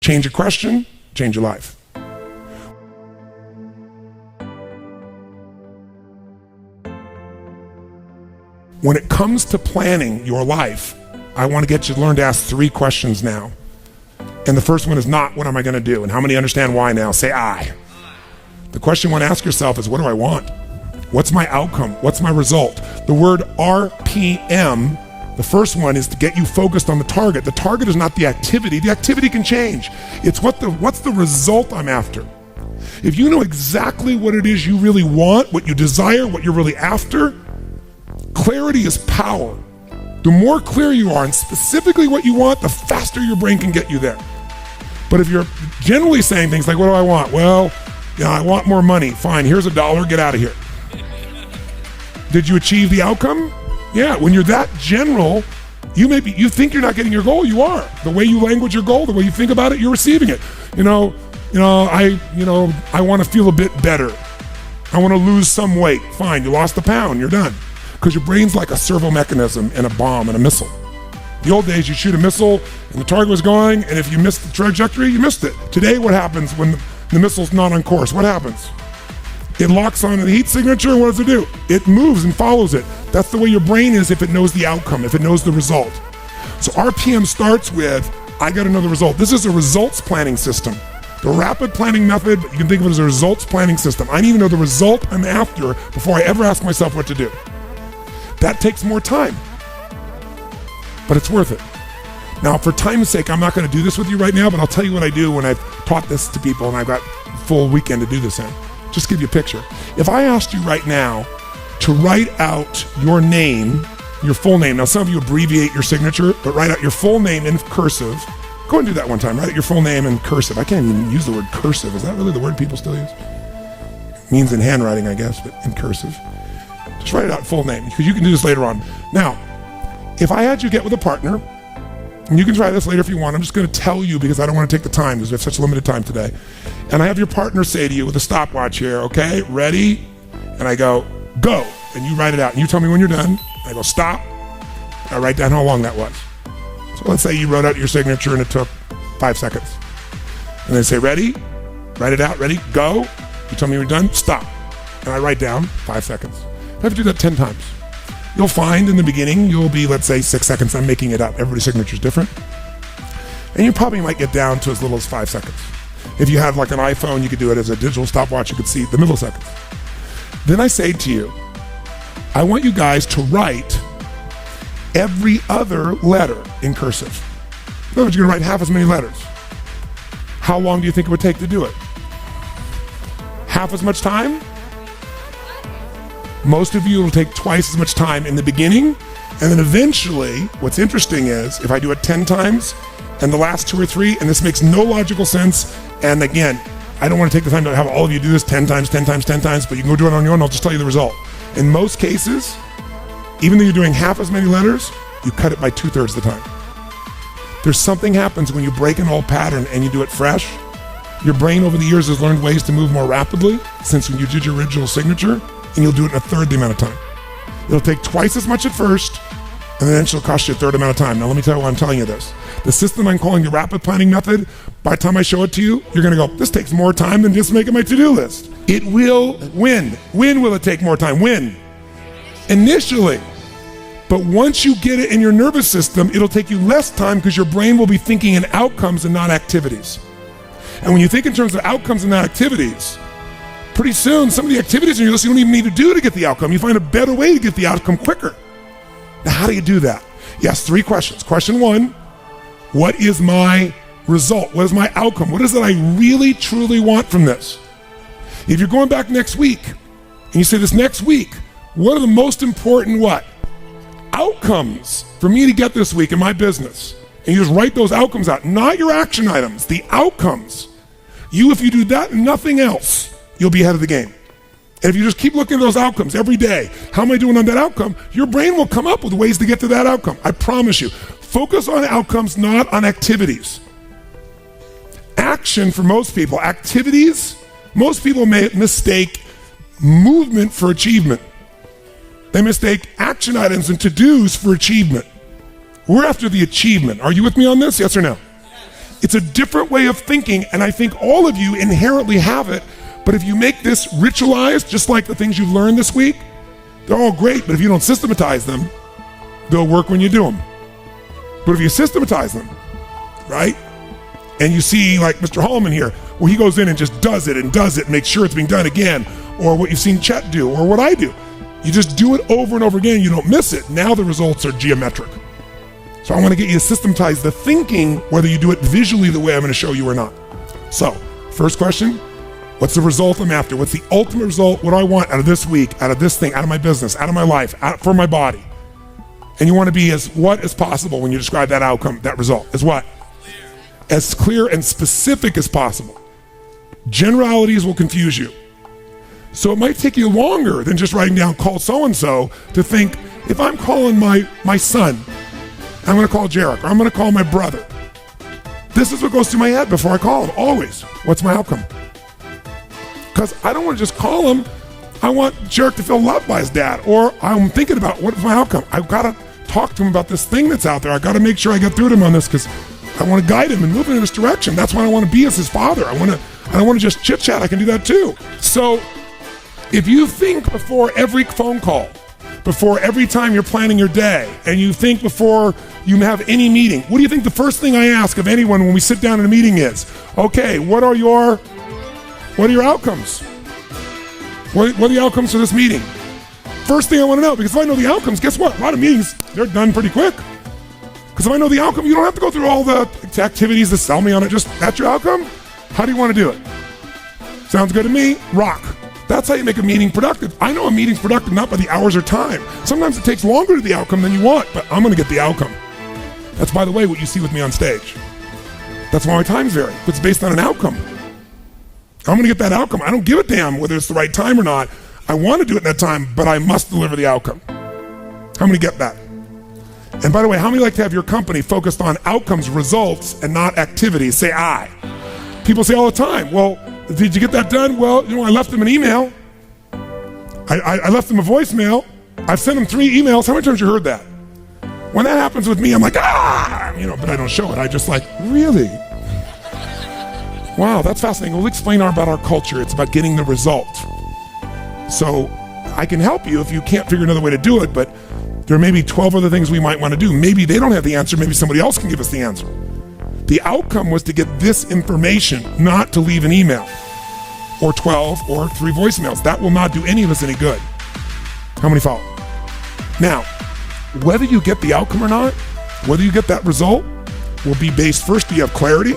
Change a question, change your life. When it comes to planning your life, I want to get you to learn to ask 3 questions now. And the first one is not, what am I going to do? And how many understand why now? Say I. The question you want to ask yourself is, what do I want? What's my outcome? What's my result? The word RPM, the first one, is to get you focused on the target. The target is not the activity. The activity can change. It's what's the result I'm after. If you know exactly what it is you really want, what you desire, what you're really after, clarity is power. The more clear you are and specifically what you want, the faster your brain can get you there. But if you're generally saying things like, what do I want? Well, I want more money. Fine, here's $1, get out of here. Did you achieve the outcome? Yeah, when you're that general, you think you're not getting your goal, you are. The way you language your goal, the way you think about it, you're receiving it. I want to feel a bit better. I want to lose some weight. Fine, you lost a pound, you're done. Because your brain's like a servo mechanism in a bomb and a missile. The old days, you shoot a missile and the target was going, and if you missed the trajectory, you missed it. Today, what happens when the missile's not on course? What happens? It locks onto the heat signature, and what does it do? It moves and follows it. That's the way your brain is if it knows the outcome, if it knows the result. So RPM starts with, I got to know the result. This is a results planning system. The rapid planning method, you can think of it as a results planning system. I need to know the result I'm after before I ever ask myself what to do. That takes more time, but it's worth it. Now, for time's sake, I'm not going to do this with you right now, but I'll tell you what I do when I've taught this to people and I've got a full weekend to do this in. Just give you a picture. If I asked you right now to write out your name, your full name. Now, some of you abbreviate your signature, but write out your full name in cursive. Go and do that one time. Write out your full name in cursive. I can't even use the word cursive. Is that really the word people still use? It means in handwriting, I guess, but in cursive. Just write it out full name, because you can do this later on. Now, if I had you get with a partner, and you can try this later if you want, I'm just going to tell you because I don't want to take the time because we have such limited time today. And I have your partner say to you with a stopwatch here, okay, ready? And I go, go. And you write it out. And you tell me when you're done. I go, stop. I write down how long that was. So let's say you wrote out your signature and it took 5 seconds. And then say, ready? Write it out, ready? Go. You tell me when you're done, stop. And I write down 5 seconds. I have to do that 10 times. You'll find in the beginning, you'll be, let's say, 6 seconds. I'm making it up. Everybody's signature is different. And you probably might get down to as little as 5 seconds. If you have like an iPhone, you could do it as a digital stopwatch. You could see the milliseconds. Then I say to you, I want you guys to write every other letter in cursive. In other words, you're going to write half as many letters. How long do you think it would take to do it? Half as much time? Most of you will take twice as much time in the beginning, and then eventually, what's interesting is, if I do it 10 times, and the last 2 or 3, and this makes no logical sense, and again, I don't want to take the time to have all of you do this 10 times, 10 times, 10 times, but you can go do it on your own, I'll just tell you the result. In most cases, even though you're doing half as many letters, you cut it by 2/3 the time. There's something happens when you break an old pattern and you do it fresh. Your brain over the years has learned ways to move more rapidly since when you did your original signature, and you'll do it in 1/3 the amount of time. It'll take twice as much at first, and then it'll cost you 1/3 amount of time. Now let me tell you why I'm telling you this. The system I'm calling the rapid planning method, by the time I show it to you, you're gonna go, this takes more time than just making my to-do list. It will win. When will it take more time? When? Initially. But once you get it in your nervous system, it'll take you less time because your brain will be thinking in outcomes and not activities. And when you think in terms of outcomes and not activities, pretty soon, some of the activities in your list you don't even need to do to get the outcome. You find a better way to get the outcome quicker. Now, how do you do that? Yes, 3 questions. Question 1, what is my result? What is my outcome? What is it I really, truly want from this? If you're going back next week, and you say this next week, what are the most important outcomes for me to get this week in my business? And you just write those outcomes out, not your action items, the outcomes. If you do that and nothing else, you'll be ahead of the game. And if you just keep looking at those outcomes every day, how am I doing on that outcome? Your brain will come up with ways to get to that outcome. I promise you. Focus on outcomes, not on activities. Action for most people, activities, most people may mistake movement for achievement. They mistake action items and to-dos for achievement. We're after the achievement. Are you with me on this? Yes or no? It's a different way of thinking, and I think all of you inherently have it, but if you make this ritualized, just like the things you've learned this week, they're all great, but if you don't systematize them, they'll work when you do them. But if you systematize them, right? And you see like Mr. Hallman here, where he goes in and just does it and makes sure it's being done again, or what you've seen Chet do, or what I do. You just do it over and over again, you don't miss it. Now the results are geometric. So I want to get you to systematize the thinking, whether you do it visually the way I'm going to show you or not. So, first question, what's the result I'm after? What's the ultimate result? What do I want out of this week, out of this thing, out of my business, out of my life, for my body? And you want to be as what as possible when you describe that outcome, that result, as what? As clear and specific as possible. Generalities will confuse you. So it might take you longer than just writing down call so-and-so to think, if I'm calling my son, I'm going to call Jarek, or I'm going to call my brother. This is what goes through my head before I call him, always. What's my outcome? Because I don't want to just call him. I want Jarek to feel loved by his dad. Or I'm thinking about, what's my outcome? I've got to talk to him about this thing that's out there. I've got to make sure I get through to him on this because I want to guide him and move him in this direction. That's why I want to be as his father. I don't want to just chit chat. I can do that too. So if you think before every phone call, before every time you're planning your day, and you think before you have any meeting, what do you think the first thing I ask of anyone when we sit down in a meeting is? Okay, what are your outcomes? What are the outcomes for this meeting? First thing I want to know, because if I know the outcomes, guess what? A lot of meetings, they're done pretty quick. Because if I know the outcome, you don't have to go through all the activities to sell me on it. Just, that's your outcome? How do you want to do it? Sounds good to me. Rock. That's how you make a meeting productive. I know a meeting's productive not by the hours or time. Sometimes it takes longer to the outcome than you want, but I'm going to get the outcome. That's, by the way, what you see with me on stage. That's why my times vary. It's based on an outcome. I'm going to get that outcome. I don't give a damn whether it's the right time or not. I want to do it in that time, but I must deliver the outcome. How many get that? And by the way, how many like to have your company focused on outcomes, results, and not activities? Say I. People say all the time, well, did you get that done? Well, I left them an email. I left them a voicemail. I've sent them 3 emails. How many times you heard that? When that happens with me, I'm like, but I don't show it. I just like, really? Wow, that's fascinating. We'll explain about our culture. It's about getting the result. So I can help you if you can't figure another way to do it, but there may be 12 other things we might want to do. Maybe they don't have the answer. Maybe somebody else can give us the answer. The outcome was to get this information, not to leave an email or 12 or 3 voicemails. That will not do any of us any good. How many follow? Now, whether you get the outcome or not, whether you get that result, will be based first, do you have clarity?